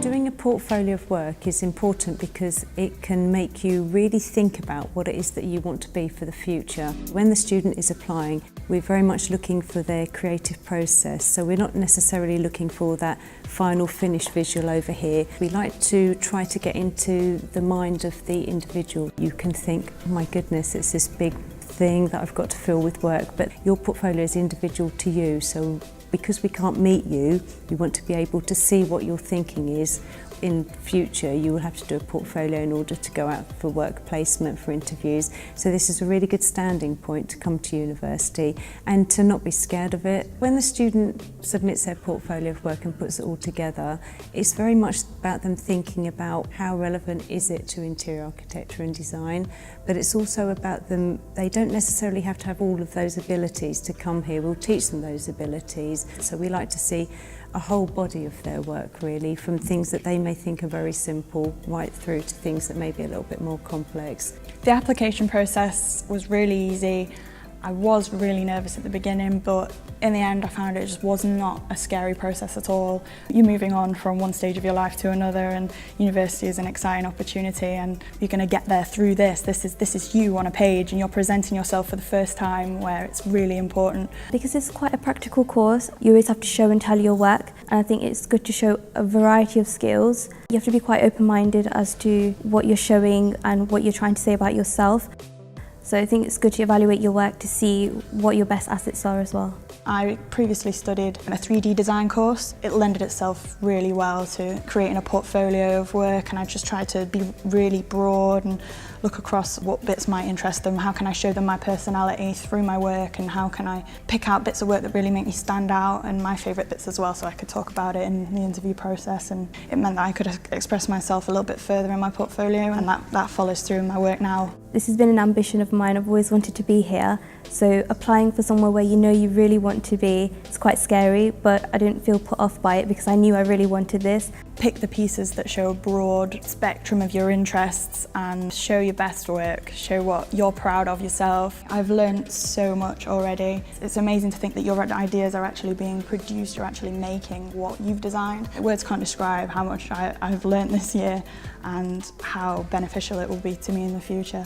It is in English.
Doing a portfolio of work is important because it can make you really think about what it is that you want to be for the future. When the student is applying, we're very much looking for their creative process, so we're not necessarily looking for that final finished visual over here. We like to try to get into the mind of the individual. You can think, oh my goodness, it's this big thing that I've got to fill with work, but your portfolio is individual to you, so because we can't meet you, we want to be able to see what your thinking is. In future, you will have to do a portfolio in order to go out for work placement, for interviews. So this is a really good standing point to come to university and to not be scared of it. When the student submits their portfolio of work and puts it all together, it's very much about them thinking about how relevant is it to interior architecture and design, but it's also about them, they don't necessarily have to have all of those abilities to come here. We'll teach them those abilities. So we like to see a whole body of their work really, from things that they may think are very simple right through to things that may be a little bit more complex. The application process was really easy. I was really nervous at the beginning, but in the end I found it just was not a scary process at all. You're moving on from one stage of your life to another, and university is an exciting opportunity, and you're going to get there through this. This is you on a page, and you're presenting yourself for the first time, where it's really important. Because it's quite a practical course, you always have to show and tell your work, and I think it's good to show a variety of skills. You have to be quite open-minded as to what you're showing and what you're trying to say about yourself. So I think it's good to evaluate your work to see what your best assets are as well. I previously studied a 3D design course. It lended itself really well to creating a portfolio of work, and I just tried to be really broad and look across what bits might interest them, how can I show them my personality through my work, and how can I pick out bits of work that really make me stand out and my favourite bits as well, so I could talk about it in the interview process, and it meant that I could express myself a little bit further in my portfolio, and that follows through in my work now. This has been an ambition of mine. I've always wanted to be here, so applying for somewhere where you know you really want to be, it's quite scary, but I didn't feel put off by it because I knew I really wanted this. Pick the pieces that show a broad spectrum of your interests and show your best work, show what you're proud of yourself. I've learned so much already. It's amazing to think that your ideas are actually being produced, you're actually making what you've designed. Words can't describe how much I've learned this year and how beneficial it will be to me in the future.